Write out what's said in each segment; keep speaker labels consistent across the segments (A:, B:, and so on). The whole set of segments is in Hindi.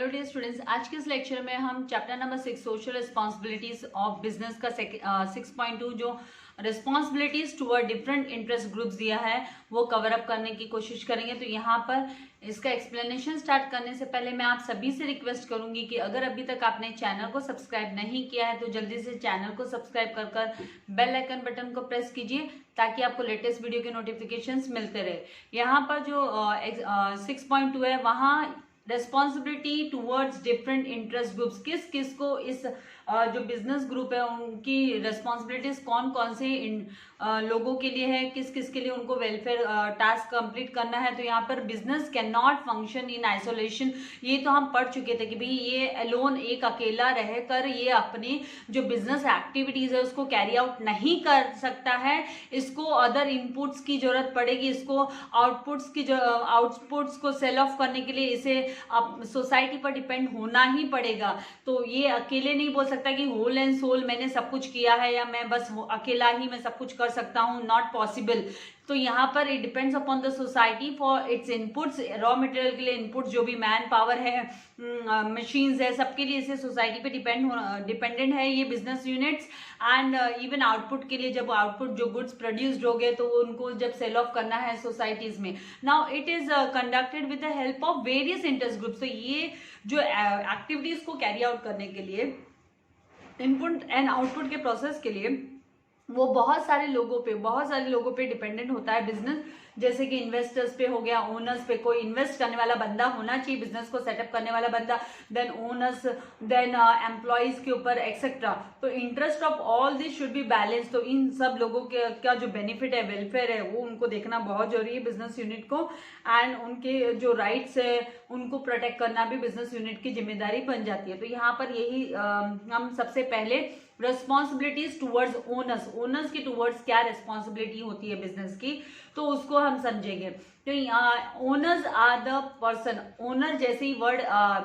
A: हेलो डियर स्टूडेंट्स, आज के इस लेक्चर में हम chapter number 6 social responsibilities of business का 6.2 जो responsibilities toward different interest groups दिया है वो कवर अप करने की कोशिश करेंगे। तो यहाँ पर इसका एक्सप्लेनेशन स्टार्ट करने से पहले मैं आप सभी से रिक्वेस्ट करूंगी कि अगर अभी तक आपने चैनल को सब्सक्राइब नहीं किया है तो जल्दी से चैनल को सब्सक्राइब कर बेल आइकन बटन को प्रेस कीजिए ताकि आपको लेटेस्ट वीडियो के नोटिफिकेशंस मिलते रहे। यहाँ पर जो 6.2 है वहाँ responsibility towards different interest groups, किस किस को इस जो बिजनेस ग्रुप है उनकी रेस्पॉन्सिबिलिटीज कौन कौन से लोगों के लिए है, किस किस के लिए उनको वेलफेयर टास्क कंप्लीट करना है। तो यहाँ पर business can not function in isolation, ये तो हम पढ़ चुके थे कि भाई ये अलोन एक अकेला रहकर ये अपनी जो बिजनेस एक्टिविटीज है उसको कैरी आउट नहीं कर सकता है। इसको अदर इनपुट्स की जरूरत पड़ेगी, इसको आउटपुट्स को सेल ऑफ करने के लिए इसे अब सोसाइटी पर डिपेंड होना ही पड़ेगा। तो ये अकेले नहीं बोल सकता कि होल एंड सोल मैंने सब कुछ किया है या मैं बस अकेला ही मैं सब कुछ कर सकता हूँ, नॉट पॉसिबल। तो यहाँ पर it depends upon the society for its inputs, raw material के लिए इनपुट्स जो भी मैन पावर है, मशीन्स है, सबके लिए इसे सोसाइटी पे डिपेंडेंट है ये business units. And even output के लिए, जब आउटपुट जो गुड्स प्रोड्यूस्ड हो गए तो उनको जब सेल ऑफ करना है सोसाइटीज में, now it is conducted with the help of various interest groups. तो ये जो एक्टिविटीज को कैरी आउट करने के लिए, इनपुट एंड आउटपुट के प्रोसेस के लिए वो बहुत सारे लोगों पे डिपेंडेंट होता है बिजनेस। जैसे कि इन्वेस्टर्स पे हो गया, ओनर्स पे, कोई इन्वेस्ट करने वाला बंदा होना चाहिए बिजनेस को सेटअप करने वाला बंदा, देन ओनर्स, देन एम्प्लॉयज के ऊपर एक्सेट्रा। तो interest of all this should be balance. तो इन सब लोगों के क्या जो बेनिफिट है, वेलफेयर है, वो उनको देखना बहुत जरूरी है बिजनेस यूनिट को। एंड उनके जो राइट्स है उनको प्रोटेक्ट करना भी बिजनेस यूनिट की जिम्मेदारी बन जाती है। तो यहाँ पर यही हम सबसे पहले रेस्पॉन्सिबिलिटीज टूवर्ड्स ओनर्स की टूवर्ड्स क्या रेस्पॉन्सिबिलिटी होती है बिजनेस की, तो उसको हम समझेंगे। तो owners are the person, owner जैसे ही वर्ड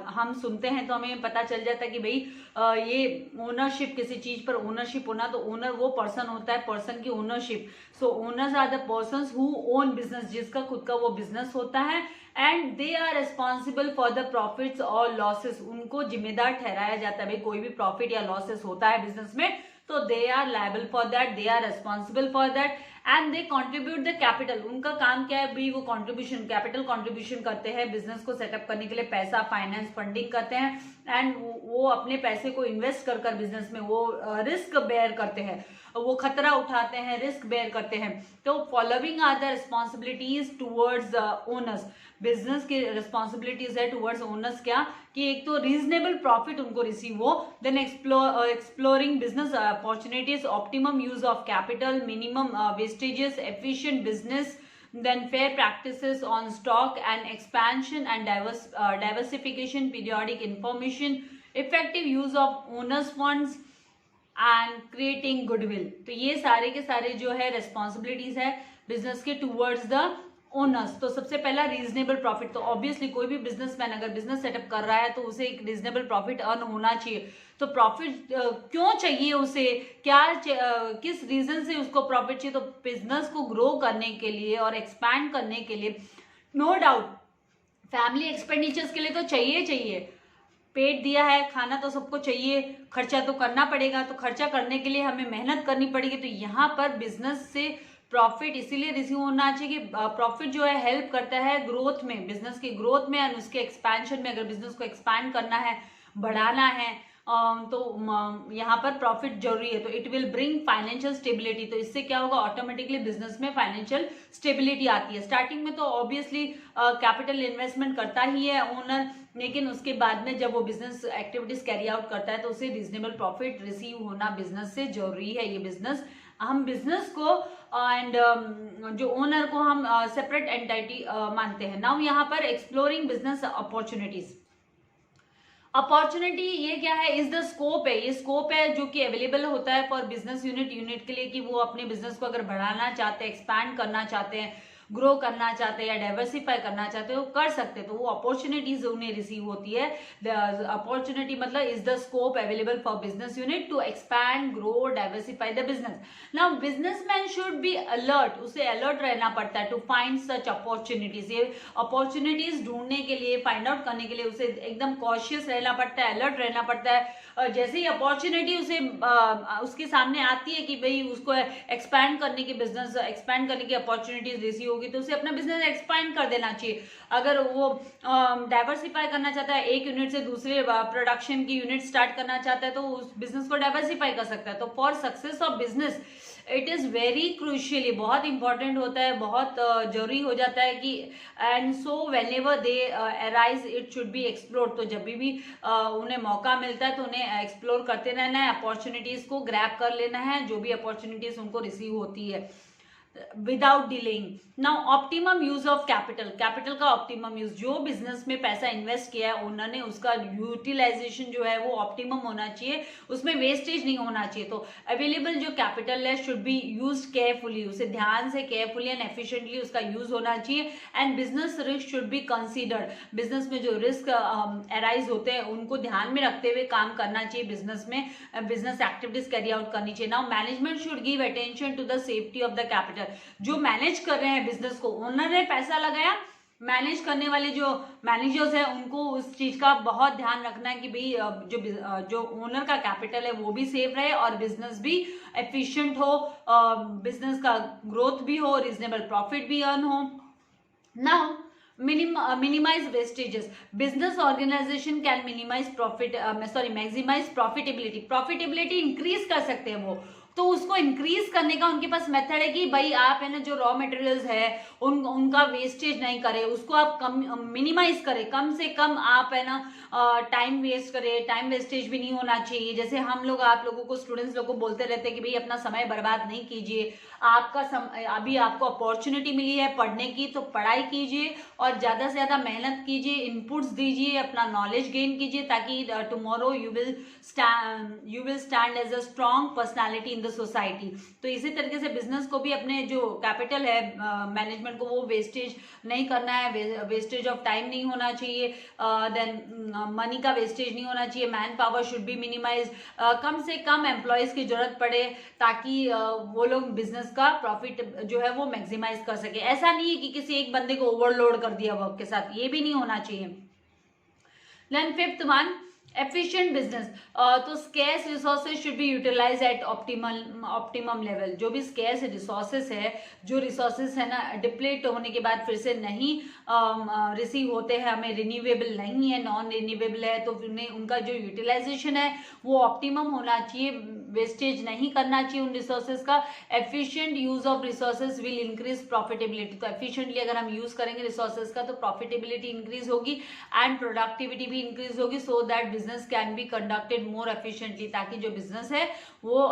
A: हम सुनते हैं तो हमें पता चल जाता है कि भाई ये ओनरशिप, किसी चीज पर ओनरशिप होना, तो ओनर वो पर्सन होता है, पर्सन की ownership. So owners are the persons who own business, जिसका खुद का वो बिजनेस होता है। And they are responsible for the profits और लॉसेस, उनको जिम्मेदार ठहराया जाता है। भाई कोई भी प्रॉफिट या लॉसेस होता है बिजनेस में तो they are liable for that, they are responsible for that. And they contribute the capital, उनका काम क्या है भाई, वो कॉन्ट्रीब्यूशन, कैपिटल कॉन्ट्रीब्यूशन करते हैं बिजनेस को सेटअप करने के लिए, पैसा, फाइनेंस, फंडिंग करते हैं। एंड वो अपने पैसे को इन्वेस्ट कर बिजनेस में वो रिस्क बेयर करते हैं, वो खतरा उठाते हैं, रिस्क बेयर करते हैं। तो following are the responsibilities towards owners, business की रिस्पॉन्सिबिलिटीज है टूवर्ड्स ओनर्स क्या कि एक तो रीजनेबल प्रॉफिट उनको रिसीव हो, then exploring business opportunities, optimum use of capital, minimum wastages, efficient business, then fair practices on stock and expansion and diversification, periodic information, effective use of owners funds and creating goodwill। तो ये सारे के सारे जो है रेस्पॉन्सिबिलिटीज है बिजनेस के टूवर्ड्स द ओनर्स। तो सबसे पहला रीजनेबल प्रॉफिट, तो ऑब्वियसली कोई भी बिजनेसमैन अगर बिजनेस सेटअप कर रहा है तो उसे एक रीजनेबल प्रॉफिट अर्न होना चाहिए। तो प्रॉफिट क्यों चाहिए उसे, क्या किस रीजन से उसको प्रॉफिट चाहिए, तो बिजनेस को ग्रो करने के लिए और एक्सपैंड करने के लिए। नो डाउट फैमिली एक्सपेंडिचर्स के लिए तो चाहिए, पेट दिया है, खाना तो सबको चाहिए, खर्चा तो करना पड़ेगा, तो खर्चा करने के लिए हमें मेहनत करनी पड़ेगी। तो यहाँ पर बिजनेस से प्रॉफिट इसीलिए रिसीव होना चाहिए कि प्रॉफिट जो है हेल्प करता है ग्रोथ में, बिजनेस की ग्रोथ में और उसके एक्सपेंशन में। अगर बिजनेस को एक्सपैंड करना है, बढ़ाना है, तो यहाँ पर प्रॉफिट जरूरी है। तो it will bring financial stability, तो इससे क्या होगा, ऑटोमेटिकली बिजनेस में फाइनेंशियल स्टेबिलिटी आती है। स्टार्टिंग में तो ऑब्वियसली कैपिटल इन्वेस्टमेंट करता ही है ओनर, लेकिन उसके बाद में जब वो बिजनेस एक्टिविटीज कैरी आउट करता है तो उसे रीजनेबल प्रॉफिट रिसीव होना बिजनेस से जरूरी है। ये बिजनेस, हम बिजनेस को एंड जो ओनर को हम सेपरेट एंटिटी मानते हैं। नाउ यहाँ पर एक्सप्लोरिंग बिजनेस अपॉर्चुनिटीज, अपॉर्चुनिटी ये क्या है, इज द स्कोप है, ये स्कोप है जो कि अवेलेबल होता है फॉर बिजनेस यूनिट के लिए कि वो अपने बिजनेस को अगर बढ़ाना चाहते हैं, एक्सपैंड करना चाहते हैं, ग्रो करना चाहते हैं या डाइवर्सिफाई करना चाहते हैं वो कर सकते हैं, तो वो अपॉर्चुनिटीज उन्हें रिसीव होती है। अपॉर्चुनिटी मतलब is the scope available for business unit to expand, grow, diversify the business. Now businessman should be alert, उसे अलर्ट रहना पड़ता है टू फाइंड सच अपॉर्चुनिटीज। ये अपॉर्चुनिटीज ढूंढने के लिए, फाइंड आउट करने के लिए उसे एकदम कॉशियस रहना पड़ता है, अलर्ट रहना पड़ता है। जैसे ही अपॉर्चुनिटी उसे उसके सामने आती है कि भाई उसको एक्सपैंड करने की, बिजनेस एक्सपैंड करने की अपॉर्चुनिटीज रिसीव होगी, तो उसे अपना बिजनेस एक्सपैंड कर देना चाहिए। अगर वो डाइवर्सिफाई करना चाहता है, एक यूनिट से दूसरे प्रोडक्शन की यूनिट स्टार्ट करना चाहता है, तो उस बिजनेस को डाइवर्सिफाई कर सकता है। तो for success of business it is very crucially, बहुत इंपॉर्टेंट होता है, बहुत जरूरी हो जाता है कि and so whenever they arise it should be explore. तो जब भी उन्हें मौका मिलता है तो उन्हें एक्सप्लोर करते रहना है, अपॉर्चुनिटीज को ग्रैब कर लेना है, जो भी अपॉर्चुनिटीज उनको रिसीव होती है without delaying. Now optimum use of capital, capital का ऑप्टिमम यूज, जो बिजनेस में पैसा इन्वेस्ट किया है ओनर ने उसका यूटिलाइजेशन जो है वो ऑप्टिमम होना चाहिए, उसमें वेस्टेज नहीं होना चाहिए। तो अवेलेबल जो कैपिटल है शुड बी यूज केयरफुली, उसे ध्यान से केयरफुली एंड एफिशिएंटली उसका यूज होना चाहिए। And business risk should be considered, business में जो रिस्क अराइज होते हैं उनको ध्यान में रखते हुए काम करना चाहिए, बिजनेस में बिजनेस एक्टिविटीज कैरी आउट करनी चाहिए। Now management should give attention to the safety of the capital, जो मैनेज कर रहे हैं बिजनेस को, ओनर ने पैसा लगाया, मैनेज करने वाले जो मैनेजर्स हैं उनको उस चीज का बहुत ध्यान रखना है कि भाई जो ओनर का कैपिटल है वो भी सेफ रहे और बिजनेस भी एफिशिएंट हो, बिजनेस का ग्रोथ भी हो, रीजनेबल प्रॉफिट भी अर्न हो। Now minimize wastages, business organization can maximize profitability increase कर सकते हैं वो, तो उसको इंक्रीज करने का उनके पास मेथड है कि भाई आप है ना जो रॉ मटेरियल्स है उनका वेस्टेज नहीं करें, उसको आप कम मिनिमाइज करें, कम से कम आप है ना टाइम वेस्ट करें, टाइम वेस्टेज भी नहीं होना चाहिए। जैसे हम लोग आप लोगों को, स्टूडेंट्स लोग को बोलते रहते हैं कि भाई अपना समय बर्बाद नहीं कीजिए, आपका अभी आपको अपॉर्चुनिटी मिली है पढ़ने की तो पढ़ाई कीजिए और ज़्यादा से ज़्यादा मेहनत कीजिए, इनपुट्स दीजिए, अपना नॉलेज गेन कीजिए, ताकि tomorrow you will stand as a strong personality in the society. तो इसी तरीके से बिजनेस को भी अपने जो कैपिटल है मैनेजमेंट को वो वेस्टेज नहीं करना है, वेस्टेज ऑफ टाइम नहीं होना चाहिए, देन मनी का वेस्टेज नहीं होना चाहिए, man power should be minimize, कम से कम एम्प्लॉयज की जरूरत पड़े ताकि वो लोग बिजनेस का प्रॉफिट जो है वो मैक्सिमाइज कर सके। ऐसा नहीं है कि किसी एक बंदे को ओवरलोड कर दिया वर्क के साथ, ये भी नहीं होना चाहिए। Then fifth one, efficient business, तो scarce resources should be utilize at optimum level. जो भी स्केर्स रिसोर्सेज है, जो रिसोर्सेज है ना डिप्लीट होने के बाद फिर से नहीं रिसीव होते हैं, हमें रिन्यूएबल नहीं है, नॉन रिन्यूएबल है, तो उनका जो यूटिलाइजेशन है वो ऑप्टिमम होना चाहिए, वेस्टेज नहीं करना चाहिए उन रिसोर्सेज का। Efficient use of resources will increase profitability, तो एफिशिएंटली अगर हम यूज करेंगे रिसोर्सेज का तो प्रॉफिटेबिलिटी इंक्रीज होगी एंड प्रोडक्टिविटी भी इंक्रीज होगी, so that business can be conducted more efficiently, ताकि जो बिजनेस है वो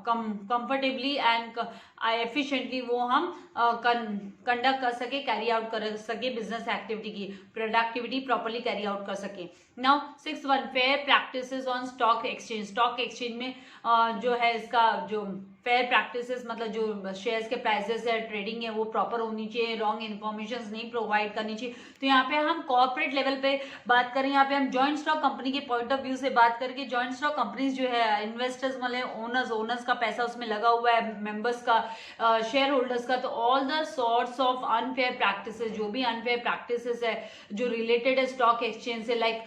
A: कंफर्टेबली एंड एफिशिएंटली वो हम कंडक्ट कर सके, कैरी आउट कर सके, बिजनेस एक्टिविटी की प्रोडक्टिविटी प्रॉपर्ली कैरी आउट कर सके। Now 6 1, fair practices on stock exchange, stock exchange में जो है इसका जो फेयर प्रैक्टिसेस मतलब जो शेयर्स के प्राइसेस है, ट्रेडिंग है वो प्रॉपर होनी चाहिए, रॉन्ग इन्फॉर्मेशन नहीं प्रोवाइड करनी चाहिए। तो यहाँ पे हम कॉर्पोरेट लेवल पे बात करें, यहाँ पे हम जॉइंट स्टॉक कंपनी के पॉइंट ऑफ व्यू से बात करके, जॉइंट स्टॉक कंपनीज जो है इन्वेस्टर्स मतलब ओनर्स का पैसा उसमें लगा हुआ है, मेंबर्स का, शेयर होल्डर्स का, तो all the sorts of unfair practices, जो भी अनफेयर प्रैक्टिसेस है जो रिलेटेड है स्टॉक एक्सचेंज से, लाइक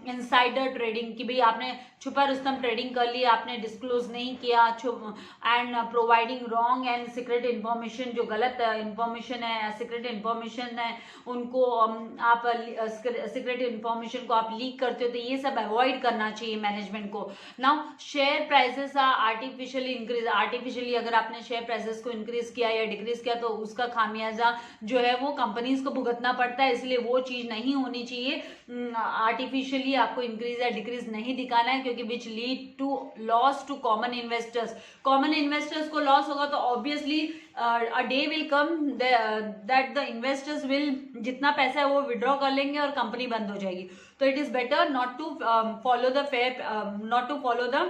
A: इनसाइडर ट्रेडिंग कि भाई आपने छुपा रुस्तम ट्रेडिंग कर ली, आपने डिस्क्लोज नहीं किया, and providing wrong and secret information, जो गलत इन्फॉर्मेशन है, सीक्रेट इन्फॉर्मेशन है उनको आप सीक्रेट इन्फॉर्मेशन को आप लीक करते हो, तो ये सब अवॉइड करना चाहिए मैनेजमेंट को। Now share prices are artificially increase, artificially अगर आपने शेयर प्राइसेस को इंक्रीज किया या डिक्रीज किया तो उसका खामियाजा जो है वो कंपनीज को भुगतना पड़ता है, इसलिए वो चीज नहीं होनी चाहिए। आर्टिफिशियली आपको इंक्रीज या डिक्रीज नहीं दिखाना है, क्योंकि which lead to loss to common investors, common investors को लॉस होगा तो obviously a day will come that the investors will जितना पैसा है वो विड्रॉ कर लेंगे और कंपनी बंद हो जाएगी। तो it is better not to follow the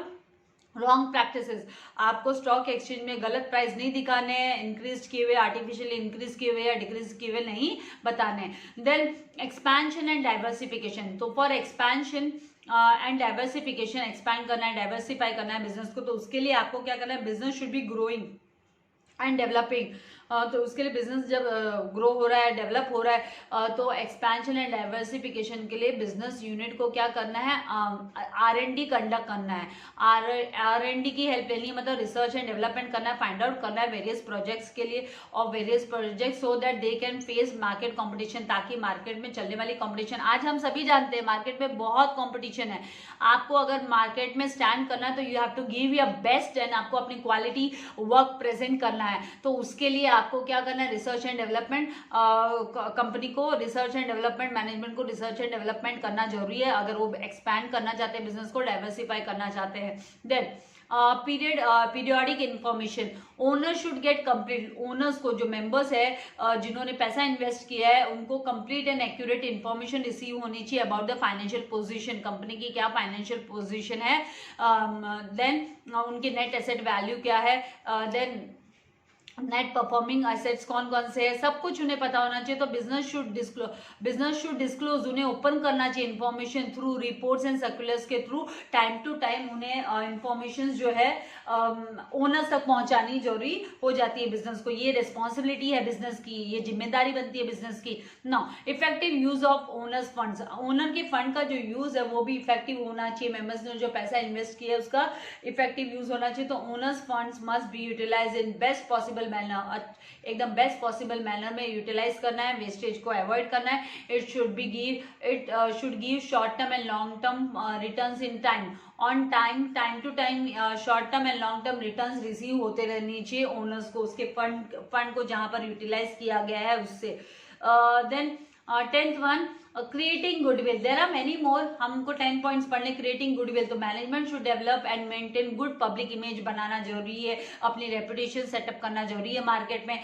A: wrong practices, आपको स्टॉक एक्सचेंज में गलत प्राइस नहीं दिखाने हैं, इंक्रीज किए हुए, आर्टिफिशियली इंक्रीज किए हुए या डिक्रीज किए हुए नहीं बताने हैं। देन एक्सपेंशन एंड डाइवर्सिफिकेशन, तो for expansion and diversification, expand करना है, डाइवर्सिफाई करना है बिजनेस को, तो उसके लिए आपको क्या करना है, business should be growing and developing. तो उसके लिए बिजनेस जब ग्रो हो रहा है, डेवलप हो रहा है, तो एक्सपेंशन एंड डाइवर्सिफिकेशन के लिए बिजनेस यूनिट को क्या करना है, R&D कंडक्ट करना है, R&D की हेल्प लेनी है, मतलब रिसर्च एंड डेवलपमेंट करना है, फाइंड आउट करना है वेरियस प्रोजेक्ट्स के लिए और various project so that they can face market competition, ताकि मार्केट में चलने वाली कॉम्पिटिशन, आज हम सभी जानते हैं मार्केट में बहुत कॉम्पिटिशन है, आपको अगर मार्केट में स्टैंड करना है तो you have to give your best and आपको अपनी क्वालिटी वर्क प्रेजेंट करना है। तो उसके लिए आपको क्या करना है, रिसर्च एंड डेवलपमेंट, कंपनी को रिसर्च एंड डेवलपमेंट, मैनेजमेंट को रिसर्च एंड डेवलपमेंट करना जरूरी है अगर वो एक्सपैंड करना चाहते हैं, बिजनेस को डाइवर्सिफाई करना चाहते हैं। Then periodic information, owner should get complete, owners को, जो मेंबर्स है जिन्होंने पैसा इन्वेस्ट किया है, उनको complete and accurate information receive होनी चाहिए about the financial position, company की क्या फाइनेंशियल पोजीशन है, देन उनके नेट एसेट वैल्यू क्या है, देन नेट परफॉर्मिंग एसेट्स कौन कौन से है, सब कुछ उन्हें पता होना चाहिए। तो बिजनेस शुड डिस्क्लोज, उन्हें ओपन करना चाहिए information through reports and circulars के थ्रू, टाइम टू टाइम उन्हें इंफॉर्मेशन जो है ओनर्स तक पहुंचानी जरूरी हो जाती है बिजनेस को, ये रिस्पॉन्सिबिलिटी है बिजनेस की, ये जिम्मेदारी बनती है बिजनेस की। Now effective use of owners funds, owner के फंड का जो यूज है वो भी इफेक्टिव होना चाहिए, मेंबर्स ने जो पैसा इन्वेस्ट किया है उसका इफेक्टिव यूज होना चाहिए। तो owners funds must be utilise in best possible manner, एकदम बेस्ट पॉसिबल मैनर में यूटिलाइज करना है, वेस्टेज को अवॉइड करना है। It should give short term and long term returns in time, on time to time short term and long term returns receive होते रहने चाहिए ओनर्स को, उसके फंड को जहां पर यूटिलाइज किया गया है उससे। Then 10th one, creating goodwill, there are many more, हमको 10 पॉइंट्स पढ़ने। क्रिएटिंग गुडविल, तो management should develop and maintain good public image बनाना जरूरी है, अपनी रेपुटेशन सेटअप करना जरूरी है मार्केट में।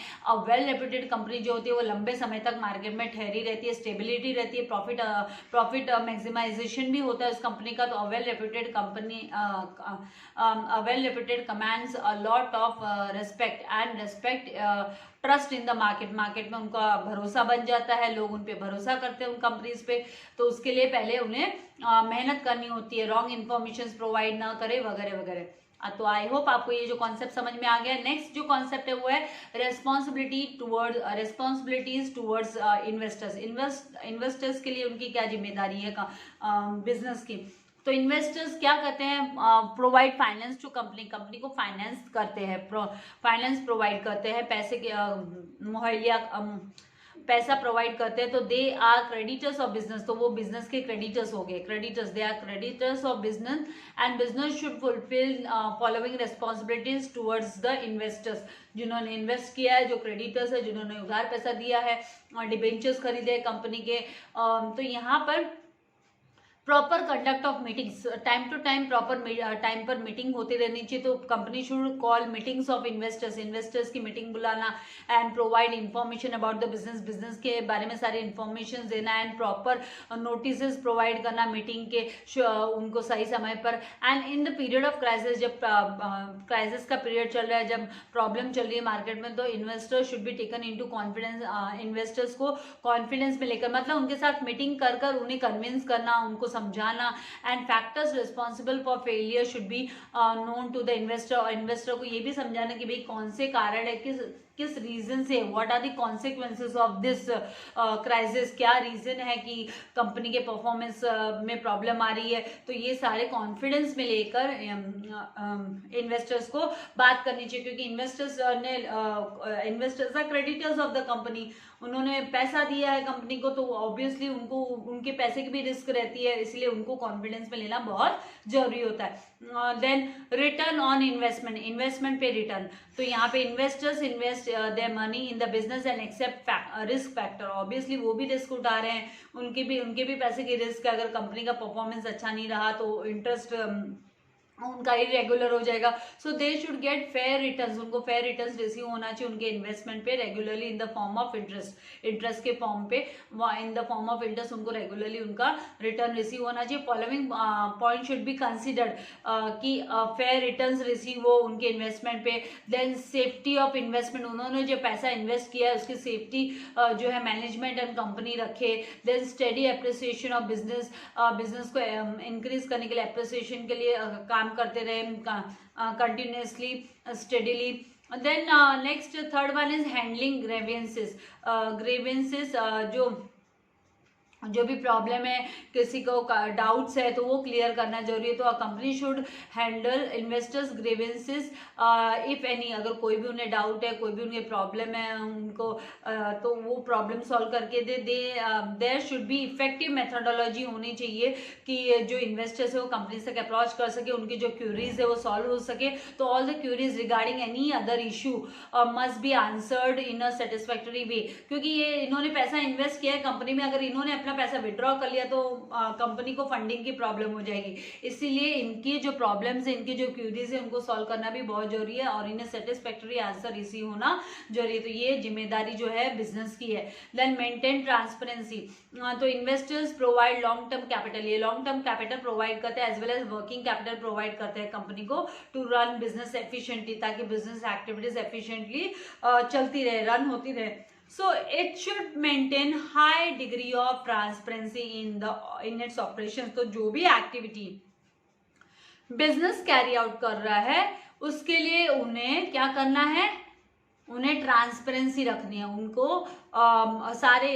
A: वेल रेपुटेड कंपनी जो होती है वो लंबे समय तक मार्केट में ठहरी रहती है, स्टेबिलिटी रहती है, प्रॉफिट मैक्सिमाइजेशन भी होता है उस कंपनी का। तो well reputed company, well reputed commands a lot of respect trust in the market में उनका भरोसा बन जाता है, लोग उन पे भरोसा करते हैं उन कंपनीज पे। तो उसके लिए पहले उन्हें मेहनत करनी होती है, रॉन्ग इन्फॉर्मेशन प्रोवाइड ना करे वगैरह वगैरह। तो आई होप आपको ये जो कॉन्सेप्ट समझ में आ गया। नेक्स्ट जो कॉन्सेप्ट है वो है रिस्पॉन्सिबिलिटीज टूवर्ड्स इन्वेस्टर्स। इन्वेस्टर्स के लिए उनकी क्या जिम्मेदारी है बिजनेस की। तो इन्वेस्टर्स क्या करते हैं, प्रोवाइड फाइनेंस टू कंपनी को फाइनेंस करते हैं, फाइनेंस प्रोवाइड करते हैं, पैसे के मुहैया पैसा प्रोवाइड करते हैं। तो they are creditors of business, तो वो बिजनेस के क्रेडिटर्स हो गए, creditors, they are creditors of business and business should fulfil following responsibilities towards the investors. जिन्होंने इन्वेस्ट किया है, जो क्रेडिटर्स है, जिन्होंने उधार पैसा दिया है और डिबेंचर्स खरीदे कंपनी के, तो यहाँ पर proper conduct of meetings, time to time proper time पर मीटिंग होती रहनी चाहिए। तो company should call meetings of investors की मीटिंग बुलाना and provide information about the business के बारे में सारी इंफॉर्मेशन देना एंड प्रॉपर नोटिस प्रोवाइड करना मीटिंग के, उनको सही समय पर। And in the period of crisis, जब क्राइसिस का पीरियड चल रहा है, जब प्रॉब्लम चल रही है मार्केट में, तो investors should be taken into confidence, investors को कॉन्फिडेंस में लेकर, मतलब उनके साथ मीटिंग कर उन्हें कन्विंस करना, उनको समझाना। And factors responsible for failure should be known to the investor, और इन्वेस्टर को ये भी समझाना कि भाई कौन से कारण है, किस रीजन से, what are the consequences of this crisis, क्या रीजन है कि कंपनी के परफॉर्मेंस में प्रॉब्लम आ रही है। तो ये सारे कॉन्फिडेंस में लेकर इन्वेस्टर्स को बात करनी चाहिए, क्योंकि investors or creditors of the company, उन्होंने पैसा दिया है कंपनी को, तो ऑब्वियसली उनको उनके पैसे की भी रिस्क रहती है, इसलिए उनको कॉन्फिडेंस में लेना बहुत जरूरी होता है। देन रिटर्न ऑन इन्वेस्टमेंट पे रिटर्न, तो यहाँ पे investors invest their money in the business and accept risk factor, obviously वो भी रिस्क उठा रहे हैं, उनके भी पैसे की रिस्क है। अगर कंपनी का परफॉर्मेंस अच्छा नहीं रहा तो इंटरेस्ट उनका इरेगुलर हो जाएगा। So they should get fair returns, उनको फेयर रिटर्न्स रिसीव होना चाहिए उनके इन्वेस्टमेंट पे regularly in the form of interest, interest के फॉर्म पे, in the form of interest उनको रेगुलरली उनका रिटर्न रिसीव होना चाहिए। Following point should be considered कि फेयर रिटर्न्स रिसीव हो उनके इन्वेस्टमेंट पे। देन सेफ्टी ऑफ इन्वेस्टमेंट, उन्होंने जो पैसा इन्वेस्ट किया है उसकी सेफ्टी जो है मैनेजमेंट एंड कंपनी रखे। Then study appreciation of business, business को इंक्रीज करने के लिए, एप्रिसिएशन के लिए काम करते रहे continuously steadily. Then next third one is handling grievances, grievances जो भी प्रॉब्लम है, किसी को डाउट्स है तो वो क्लियर करना जरूरी है। तो company should handle investors grievances if any, अगर कोई भी उन्हें डाउट है, कोई भी उन्हें प्रॉब्लम है उनको तो वो प्रॉब्लम सॉल्व करके दे। There should be effective methodology होनी चाहिए कि जो इन्वेस्टर्स है वो कंपनी से अप्रोच कर सके, उनकी जो क्यूरीज है वो सॉल्व हो सके। तो all the queries regarding any other issue must be answered in a satisfactory way, क्योंकि ये इन्होंने पैसा इन्वेस्ट किया है कंपनी में, अगर इन्होंने अपना पैसा विड्रॉ कर लिया तो कंपनी को फंडिंग की प्रॉब्लम हो जाएगी। इसीलिए इनकी जो प्रॉब्लम्स है, इनकी जो क्यूरीज है उनको सॉल्व करना भी बहुत जरूरी है और इन्हें सेटिस्फैक्टरी आंसर रिसीव होना जरूरी है। तो ये जिम्मेदारी जो है बिजनेस की है। देन मेंटेन ट्रांसपेरेंसी, तो investors provide long term capital, ये लॉन्ग टर्म कैपिटल प्रोवाइड करते हैं as well as working capital provide करते हैं कंपनी को टू रन बिजनेस एफिशिएंटली, ताकि बिजनेस एक्टिविटीज एफिशिएंटली चलती रहे, रन होती रहे। So it should maintain high degree of transparency in its operations. तो जो भी एक्टिविटी बिजनेस कैरी आउट कर रहा है उसके लिए उन्हें क्या करना है, उन्हें ट्रांसपेरेंसी रखनी है। उनको सारे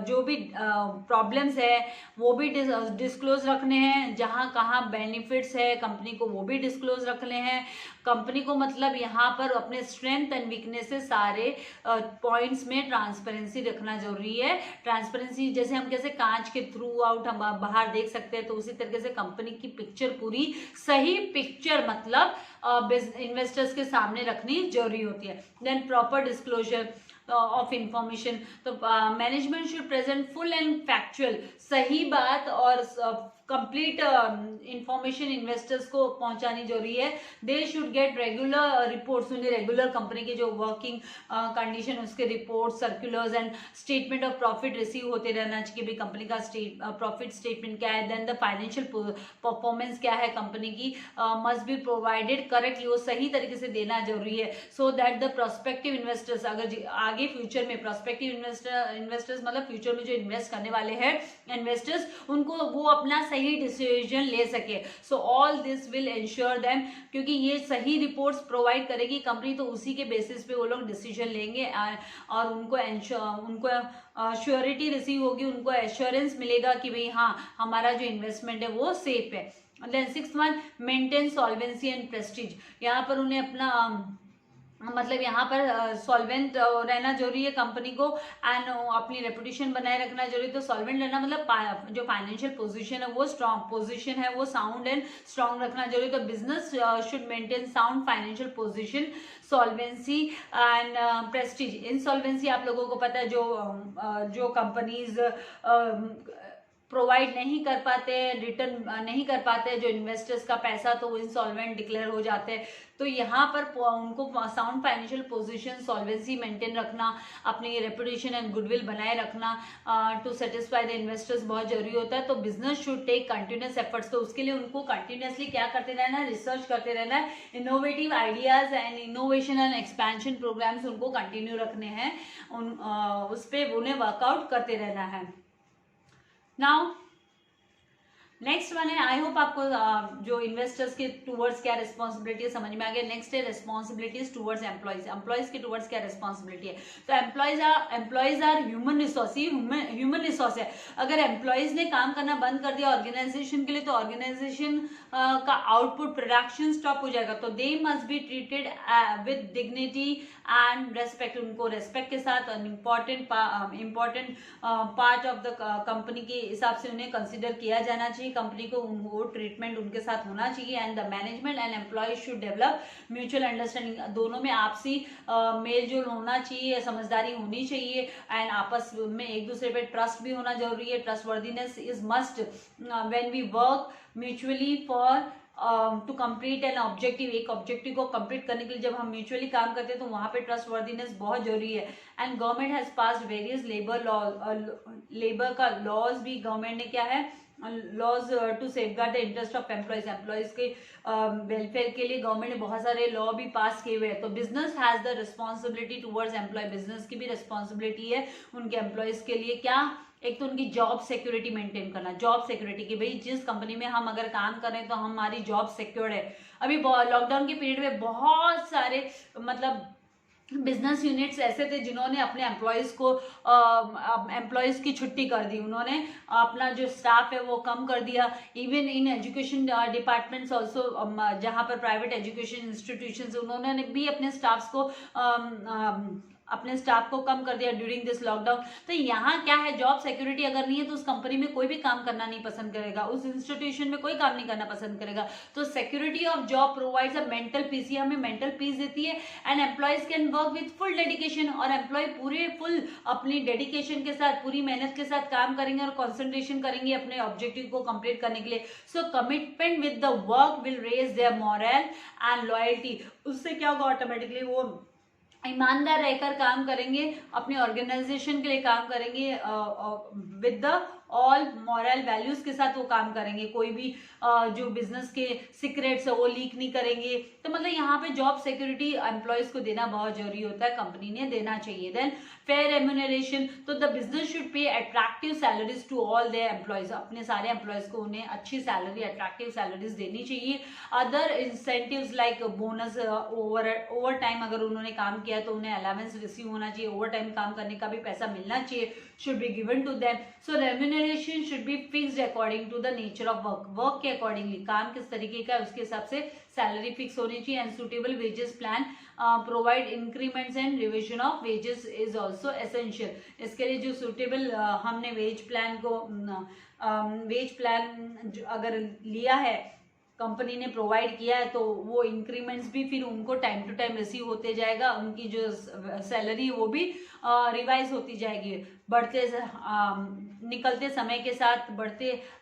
A: जो भी प्रॉब्लम्स है वो भी डिस्क्लोज रखने हैं, जहाँ कहाँ बेनिफिट्स है कंपनी को वो भी डिस्क्लोज रखने हैं। कंपनी को मतलब यहाँ पर अपने स्ट्रेंथ एंड वीकनेसेस सारे पॉइंट्स में ट्रांसपेरेंसी रखना जरूरी है। ट्रांसपेरेंसी जैसे हम कैसे कांच के थ्रू आउट हम बाहर देख सकते हैं, तो उसी तरीके से कंपनी की पिक्चर, पूरी सही पिक्चर मतलब इन्वेस्टर्स के सामने रखनी जरूरी होती है। Then proper disclosure of information, तो management should present full and factual, सही बात और कंप्लीट इंफॉर्मेशन इन्वेस्टर्स को पहुंचानी जरूरी है। दे शुड गेट रेगुलर रिपोर्ट्स, उन्हें रेगुलर कंपनी के जो वर्किंग कंडीशन उसके report, circulars and statement of profit receive होते रहना चाहिए भी कंपनी का प्रॉफिट स्टेटमेंट क्या है। देन द फाइनेंशियल परफॉर्मेंस क्या है कंपनी की, मस्ट बी प्रोवाइडेड करेक्टली, वो सही तरीके से देना जरूरी है। So that the prospective investors, अगर आगे फ्यूचर में प्रोस्पेक्टिव इन्वेस्टर्स मतलब फ्यूचर में जो इन्वेस्ट करने वाले हैं इन्वेस्टर्स, उनको वो अपना सही डिसीजन ले सके। So all this will ensure them, क्योंकि ये सही रिपोर्ट्स प्रोवाइड करेगी कंपनी, तो उसी के बेसिस पे वो लोग डिसीजन लेंगे और उनको श्योरिटी रिसीव होगी, उनको एश्योरेंस मिलेगा कि भाई हाँ हमारा जो इन्वेस्टमेंट है वो सेफ है। Then sixth one, maintain solvency and prestige, यहाँ पर उन्हें अपना मतलब यहाँ पर सॉल्वेंट रहना जरूरी है कंपनी को एंड अपनी रेपुटेशन बनाए रखना जरूरी। तो सॉल्वेंट रहना मतलब जो फाइनेंशियल पोजीशन है वो स्ट्रॉन्ग पोजीशन है, वो साउंड एंड स्ट्रॉन्ग रखना जरूरी। तो business should maintain sound financial position, solvency and Prestige. Insolvency आप लोगों को पता है, जो कंपनीज प्रोवाइड नहीं कर पाते, रिटर्न नहीं कर पाते जो इन्वेस्टर्स का पैसा, तो वो इंसॉल्वेंट डिक्लेयर हो जाते हैं। तो यहाँ पर उनको sound financial position, solvency maintain रखना, अपनी रेपुटेशन एंड गुडविल बनाए रखना टू सेटिस्फाई द इन्वेस्टर्स बहुत जरूरी होता है। तो business should take continuous efforts, तो उसके लिए उनको कंटिन्यूसली क्या करते रहना है, रिसर्च करते रहना है। Innovative ideas and innovation and expansion programs उनको कंटिन्यू रखने हैं, उस पर उन्हें वर्कआउट करते रहना है। नाउ नेक्स्ट वन है, आई होप आपको जो इन्वेस्टर्स के टूवर्ड्स क्या रिस्पॉन्सिबिलिटी है समझ में आ गया। नेक्स्ट है रिस्पॉन्सिबिलिटीज टूवर्ड्स एम्प्लॉइज, एम्प्लॉइज के टूवर्ड्स क्या रिस्पॉन्सिबिलिटी है। तो एम्प्लॉइज आर ह्यूमन रिसोर्स, ये ह्यूमन रिसोर्स है। अगर एम्प्लॉइज ने काम करना बंद कर दिया ऑर्गेनाइजेशन के लिए, तो ऑर्गेनाइजेशन का आउटपुट प्रोडक्शन स्टॉप हो जाएगा। तो they must be treated with dignity and respect, उनको रेस्पेक्ट के साथ important part of the company के हिसाब से उन्हें कंसिडर किया जाना चाहिए। कंपनी को वो ट्रीटमेंट उनके साथ होना चाहिए। And the management and employee should develop mutual understanding, दोनों में आपसी मेल जोल होना चाहिए, समझदारी होनी चाहिए एंड आपस में एक दूसरे पे ट्रस्ट भी होना जरूरी है। Trustworthiness is must when we work mutually for to complete an objective, एक ऑब्जेक्टिव को कंप्लीट करने के लिए जब हम म्यूचुअली काम करते हैं तो वहाँ पे ट्रस्ट वर्दीनेस बहुत जरूरी है। And government has passed various labour law, labour का लॉज भी गवर्नमेंट ने क्या है, laws to safeguard the interest of employees, employees के वेलफेयर के लिए गवर्नमेंट ने बहुत सारे लॉ भी पास किए हुए हैं। तो business has the responsibility towards employee, business की भी रिस्पॉन्सिबिलिटी है उनके एम्प्लॉयज के लिए, क्या, एक तो उनकी जॉब सिक्योरिटी मेंटेन करना, जॉब सिक्योरिटी की भाई जिस कंपनी में हम अगर काम कर रहे हैं तो हमारी जॉब सिक्योर्ड है। अभी लॉकडाउन के पीरियड में बहुत सारे मतलब बिजनेस यूनिट्स ऐसे थे जिन्होंने अपने एम्प्लॉयज की छुट्टी कर दी, उन्होंने अपना जो स्टाफ है वो कम कर दिया। Even in education departments also, जहाँ पर प्राइवेट एजुकेशन इंस्टीट्यूशन उन्होंने भी अपने स्टाफ को कम कर दिया ड्यूरिंग दिस लॉकडाउन। तो यहाँ क्या है, जॉब सिक्योरिटी अगर नहीं है तो उस कंपनी में कोई भी काम करना नहीं पसंद करेगा, उस इंस्टीट्यूशन में कोई काम नहीं करना पसंद करेगा। तो security of job provides a mental peace, ये हमें मेंटल पीस देती है। And employees can work with full dedication, और एम्प्लॉय पूरे फुल अपनी डेडिकेशन के साथ, पूरी मेहनत के साथ काम करेंगे और कॉन्सेंट्रेशन करेंगे अपने ऑब्जेक्टिव को कंप्लीट करने के लिए। So commitment with the work will raise their moral and loyalty, उससे क्या होगा, ऑटोमेटिकली वो ईमानदार रहकर काम करेंगे, अपनी ऑर्गेनाइजेशन के लिए काम करेंगे, with the all moral values के साथ वो काम करेंगे, कोई भी जो बिजनेस के सीक्रेट्स है वो लीक नहीं करेंगे। तो मतलब यहाँ पे जॉब सिक्योरिटी एम्प्लॉयज को देना बहुत जरूरी होता है, कंपनी ने देना चाहिए। देन फेयर रेम्यूनरेशन, तो the business should pay attractive salaries to all their employees, अपने सारे एम्प्लॉयज को उन्हें अच्छी सैलरी, अट्रैक्टिव सैलरीज देनी चाहिए। Other incentives like bonus, over time अगर उन्होंने काम किया तो उन्हें अलावेंस रिसीव होना चाहिए, ओवर टाइम काम करने का भी पैसा मिलना चाहिए, should be given to them. So remuneration should be fixed according to the nature of work, work के accordingly, काम किस तरीके का है उसके हिसाब से सैलरी फिक्स होनी चाहिए। And suitable wages plan provide increments and revision of wages is also essential. इसके लिए जो सुटेबल हमने वेज प्लान अगर लिया है, कंपनी ने प्रोवाइड किया है, तो वो इंक्रीमेंट्स भी फिर उनको टाइम टू टाइम रिसीव होते जाएगा, उनकी जो सैलरी वो भी रिवाइज होती जाएगी, निकलते समय के साथ,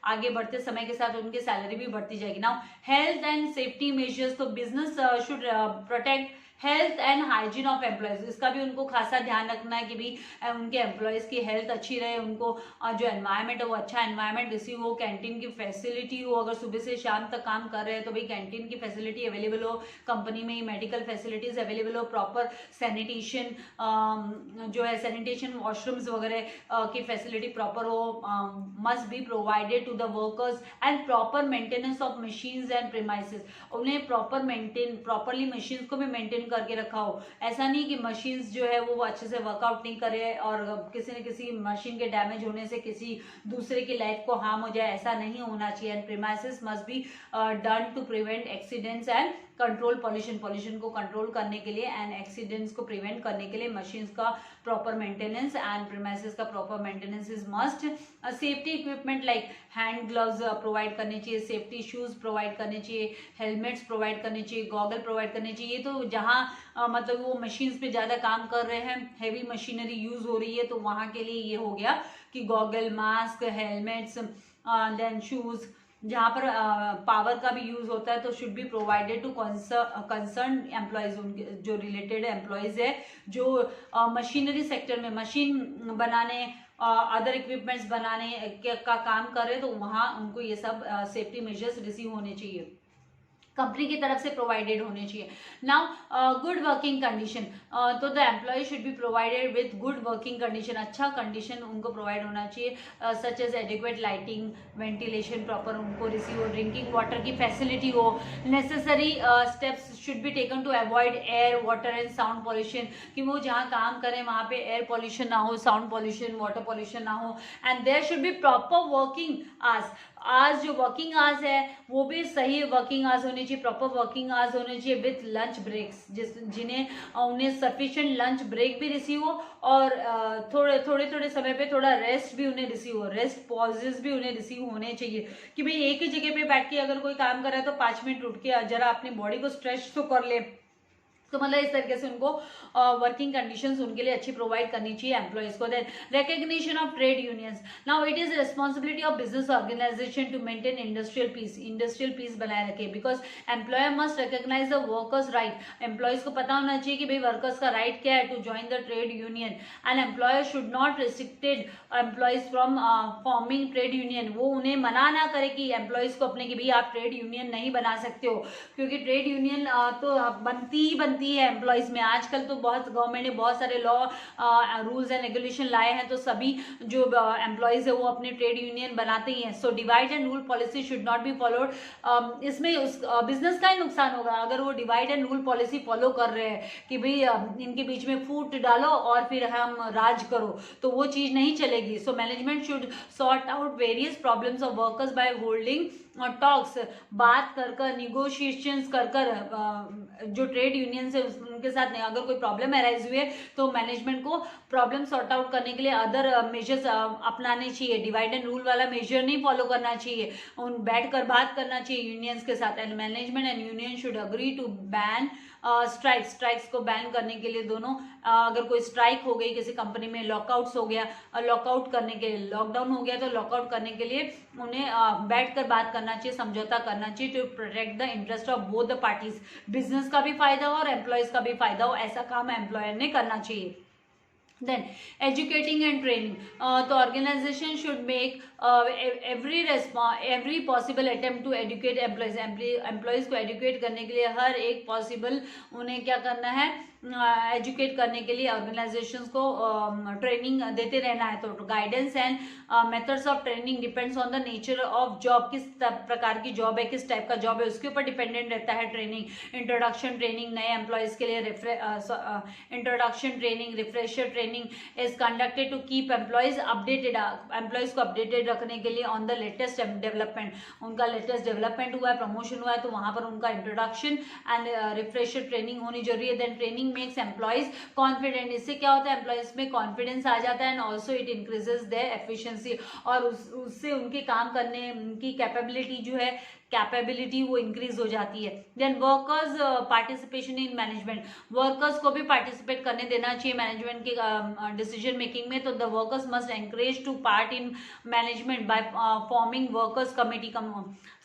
A: आगे बढ़ते समय के साथ उनकी सैलरी भी बढ़ती जाएगी। Now health and safety measures, तो business should protect health and hygiene of employees, इसका भी उनको खासा ध्यान रखना है कि भी उनके एम्प्लॉयज की हेल्थ अच्छी रहे, उनको जो एनवायरनमेंट है वो अच्छा एनवायरनमेंट रिसीव हो, कैंटीन की फैसिलिटी हो, अगर सुबह से शाम तक काम कर रहे हैं तो भाई कैंटीन की फैसिलिटी अवेलेबल हो, कंपनी में ही मेडिकल फैसिलिटीज अवेलेबल हो, प्रॉपर सैनिटेशन जो है सैनिटेशन वॉशरूम्स वगैरह की फैसिलिटी प्रॉपर हो, must be provided to the workers. And proper maintenance of machines and premises, उन्हें प्रॉपरली मशीन्स को भी मेंटेन करके रखा हो। ऐसा नहीं कि मशीन्स जो है वो अच्छे से वर्कआउट नहीं करे और किसी न किसी मशीन के डैमेज होने से किसी दूसरे की लाइफ को हार्म हो जाए, ऐसा नहीं होना चाहिए। And premises must be done to prevent accidents and control pollution को कंट्रोल करने के लिए एंड एक्सीडेंट्स को प्रिवेंट करने के लिए मशीन्स का प्रॉपर मेंटेनेंस एंड प्रीमाइसेस का proper maintenance is must. Safety equipment like hand gloves provide करने चाहिए, सेफ्टी शूज प्रोवाइड करने चाहिए, हेलमेट्स प्रोवाइड करने चाहिए, गॉगल प्रोवाइड करने चाहिए। तो जहाँ मतलब वो मशीन्स पे ज़्यादा काम कर रहे हैं, हैवी मशीनरी यूज हो रही है, तो वहाँ के लिए ये हो गया कि goggle, mask, helmets, then shoes. जहाँ पर पावर का भी यूज होता है तो should be provided to concern employees, उनके जो रिलेटेड एम्प्लॉयज है जो मशीनरी सेक्टर में मशीन बनाने, अदर इक्विपमेंट्स बनाने का काम कर रहे हैं, तो वहाँ उनको ये सब सेफ्टी मेजर्स रिसीव होने चाहिए, कंपनी की तरफ से प्रोवाइडेड होने चाहिए। नाउ गुड वर्किंग कंडीशन, तो the employee should be provided with good working condition, अच्छा कंडीशन उनको प्रोवाइड होना चाहिए, such as adequate lighting, ventilation proper उनको रिसीव हो, ड्रिंकिंग वाटर की फैसिलिटी हो, necessary steps should be taken to avoid air, water and sound pollution, कि वो जहाँ काम करें वहाँ पे एयर पॉल्यूशन ना हो, साउंड पॉल्यूशन, वाटर पॉल्यूशन ना हो। And there should be proper working hours, आज जो वर्किंग आवर्स है वो भी सही वर्किंग आवर्स होने चाहिए, प्रॉपर वर्किंग आवर्स होने चाहिए विथ लंच ब्रेक्स, उन्हें सफिशिएंट लंच ब्रेक भी रिसीव हो और थोड़े समय पे थोड़ा रेस्ट भी उन्हें रिसीव हो, रेस्ट पॉजेस भी उन्हें रिसीव होने चाहिए कि भाई एक ही जगह पे बैठ के अगर कोई काम कर रहा है तो 5 मिनट उठ के जरा अपनी बॉडी को स्ट्रेच तो कर ले, तो मतलब इस तरीके से उनको वर्किंग कंडीशंस उनके लिए अच्छी प्रोवाइड करनी चाहिए एम्प्लॉयज को। Then recognition of trade unions, now it is responsibility of business organisation to maintain industrial peace बनाए रखे, because employer must recognise the workers right. Employees को पता होना चाहिए कि भाई वर्कर्स का राइट क्या है to join the trade union, and employer should not restricted employees from forming trade union. वो उन्हें मना ना करे कि एम्प्लॉयज को अपने कि भाई आप ट्रेड यूनियन नहीं बना सकते हो, क्योंकि ट्रेड यूनियन तो बनती है एम्प्लॉयज में। आजकल तो बहुत गवर्नमेंट ने बहुत सारे लॉ रूल्स एंड रेगुलेशन लाए हैं, तो सभी जो एम्प्लॉयज है वो अपने ट्रेड यूनियन बनाते ही हैं। So divide and rule policy should not be followed. इसमें उस बिजनेस का ही नुकसान होगा अगर वो divide and rule policy follow कर रहे हैं कि भाई इनके बीच में फूट डालो और फिर हम राज करो, तो वो चीज नहीं चलेगी। So management should sort out various problems of workers by holding talks, बात कर निगोशिएशंस कर जो ट्रेड यूनियन से उनके साथ नहीं, अगर कोई प्रॉब्लम अराइज हुई है तो मैनेजमेंट को प्रॉब्लम सॉर्ट आउट करने के लिए अदर मेजर्स अपनाने चाहिए। डिवाइड एंड रूल वाला मेजर नहीं फॉलो करना चाहिए, उन बैठ कर बात करना चाहिए यूनियंस के साथ। And management and union should agree to ban strikes को बैन करने के लिए दोनों, अगर कोई स्ट्राइक हो गई किसी कंपनी में, लॉकआउट्स हो गया, लॉकआउट करने के लिए, लॉकडाउन हो गया तो लॉकआउट करने के लिए उन्हें बैठकर बात करना चाहिए, समझौता करना चाहिए to protect the interest of both the parties. Business का भी फायदा हो और एम्प्लॉयज का भी फायदा हो, ऐसा काम एम्प्लॉयर ने करना चाहिए। Then educating and training, the organization should make every possible attempt to educate employees को educate करने के लिए हर एक possible उन्हें क्या करना है, एजुकेट करने के लिए ऑर्गेनाइजेशंस को ट्रेनिंग देते रहना है। तो guidance and methods of training depends on the nature of job, किस प्रकार की जॉब है, किस टाइप का जॉब है, उसके ऊपर डिपेंडेंट रहता है ट्रेनिंग। इंट्रोडक्शन ट्रेनिंग नए एम्प्लॉयज के लिए, introduction training, refresher training is conducted to keep employees updated, employees को अपडेटेड रखने के लिए ऑन द लेटेस्ट डेवलपमेंट। उनका लेटेस्ट डेवलपमेंट हुआ है, प्रमोशन हुआ है, तो वहां पर उनका इंट्रोडक्शन एंड रिफ्रेशर ट्रेनिंग होनी जरूरी है। Then training makes employees confident, इससे क्या होता है एम्प्लॉयज में कॉन्फिडेंस आ जाता है, and also it increases their efficiency, और उससे उनके काम करने उनकी कैपेबिलिटी जो है, कैपेबिलिटी वो इंक्रीज हो जाती है। Then workers participation in management, workers को भी पार्टिसिपेट करने देना चाहिए मैनेजमेंट के डिसीजन मेकिंग में। तो the workers must encourage to part in management by forming workers committee,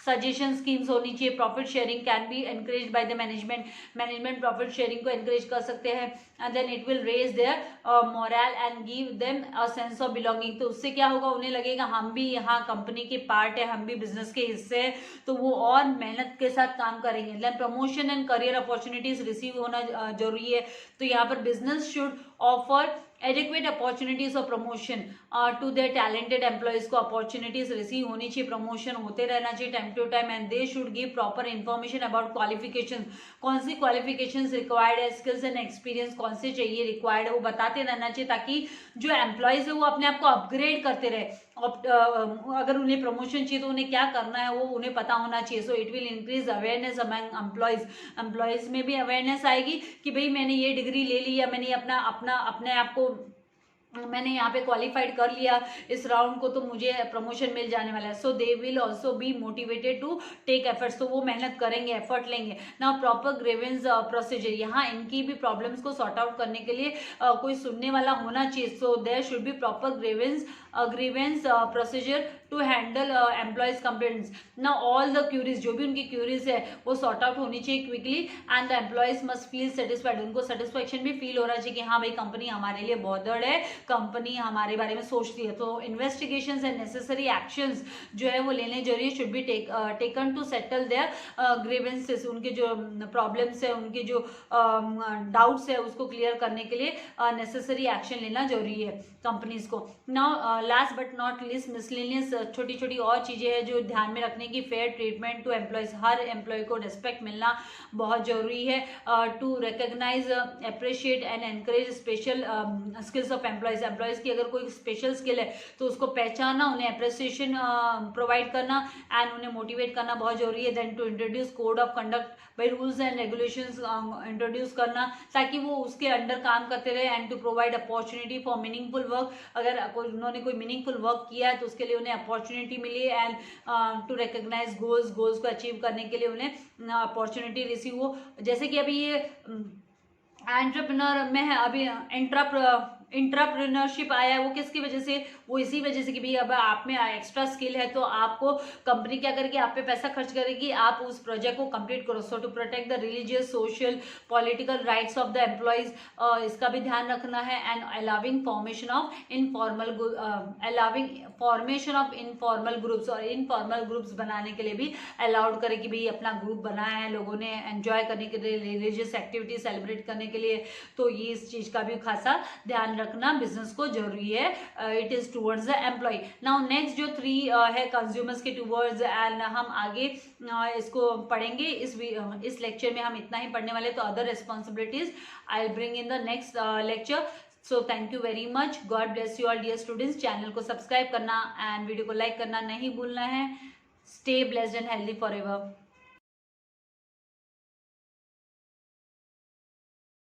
A: suggestion schemes होनी चाहिए। Profit sharing can be encourage by the management profit sharing को एनकरेज कर सकते हैं, and then it will raise their moral and give them a sense of belonging. तो उससे क्या होगा, उन्हें लगेगा हम भी यहाँ कंपनी के पार्ट है, हम भी बिजनेस के हिस्से हैं, तो वो और मेहनत के साथ काम करेंगे। देन promotion and career opportunities receive होना जरूरी है। तो यहाँ पर business should offer adequate opportunities of promotion to their talented employees को अपॉर्चुनिटीज रिसीव होनी चाहिए, प्रमोशन होते रहना चाहिए time to time, and they should give proper information about qualification, कौन सी क्वालिफिकेशन रिक्वायर्ड है, स्किल्स एंड एक्सपीरियंस कौन से चाहिए, रिक्वायर्ड है, वो बताते रहना चाहिए, ताकि जो एम्प्लॉयज है वो अपने आप को अपग्रेड करते रहे। अगर उन्हें प्रमोशन चाहिए तो उन्हें क्या करना है वो उन्हें पता होना चाहिए। So it will increase awareness among employees में भी अवेयरनेस आएगी कि भाई मैंने ये डिग्री ले ली, या मैंने अपने आप को मैंने यहाँ पे क्वालिफाइड कर लिया इस राउंड को, तो मुझे प्रमोशन मिल जाने वाला है। So they will also be motivated to take efforts, तो वो मेहनत करेंगे, एफर्ट लेंगे। नाउ प्रॉपर ग्रीवेंस प्रोसीजर, यहाँ इनकी भी प्रॉब्लम्स को सॉर्ट आउट करने के लिए कोई सुनने वाला होना चाहिए। So there should be proper grievance procedure to handle employees complaints. ना ऑल द क्यूरीज, जो भी उनकी क्यूरीज है वो सॉर्ट आउट होनी चाहिए quickly, and the employees must feel satisfied, उनको सेटिस्फेक्शन भी फील हो रहा चाहिए कि हाँ भाई कंपनी हमारे लिए बॉदर्ड है, कंपनी हमारे बारे में सोचती है। तो इन्वेस्टिगेशंस एंड नेसेसरी एक्शंस जो है वो लेने जरूरी, should be taken to settle their grievances, उनके जो प्रॉब्लम्स है, उनके जो डाउट्स है उसको क्लियर करने के लिए नेसेसरी एक्शन लेना जरूरी है कंपनीज को। Now last but not least miscellaneous, छोटी छोटी और चीजें हैं जो ध्यान में रखने की, फेयर ट्रीटमेंट टू एम्प्लॉयज, हर एम्प्लॉय को रिस्पेक्ट मिलना बहुत जरूरी है। To recognise, appreciate and encourage special skills of employees की अगर कोई स्पेशल स्किल है तो उसको पहचानना, उन्हें अप्रिसिएशन प्रोवाइड करना, एंड उन्हें मोटिवेट करना बहुत जरूरी है। Then to introduce code of conduct by rules and regulations introduce करना, ताकि वो उसके अंडर काम करते रहे, and to provide opportunity for meaningful work, अगर उन्होंने कोई मीनिंगफुल वर्क किया है तो उसके लिए उन्हें अपॉर्चुनिटी मिली, एंड टू रिकॉग्नाइज गोल्स को अचीव करने के लिए उन्हें अपॉर्चुनिटी रिसीव हो। जैसे कि अभी ये एंटरप्रेन्योर में है अभी इंट्राप्रेन्योरशिप आया है, वो किसकी वजह से, वो इसी वजह से कि भाई अब आप में एक्स्ट्रा स्किल है तो आपको कंपनी क्या करेगी, आप पे पैसा खर्च करेगी, आप उस प्रोजेक्ट को कंप्लीट करो। So to protect the religious, social, political rights of the employees, इसका भी ध्यान रखना है। And allowing formation of informal groups, और इनफॉर्मल ग्रुप्स बनाने के लिए भी अलाउड करे कि भाई अपना ग्रुप बनाया है लोगों ने एंजॉय करने के लिए, रिलीजियस एक्टिविटी सेलिब्रेट करने के लिए, तो ये इस चीज का भी खासा ध्यान रखना बिजनेस को जरूरी है। It is towards the employee. Now next जो 3 है कंज्यूमर्स के टूवर्ड्स, एंड हम आगे इसको पढ़ेंगे। इस लेक्चर में हम इतना ही पढ़ने वाले, तो other responsibilities I will bring in the next lecture. So thank you very much, God bless you all dear students. Channel को सब्सक्राइब करना एंड वीडियो को लाइक करना नहीं भूलना है। Stay blessed and healthy for ever.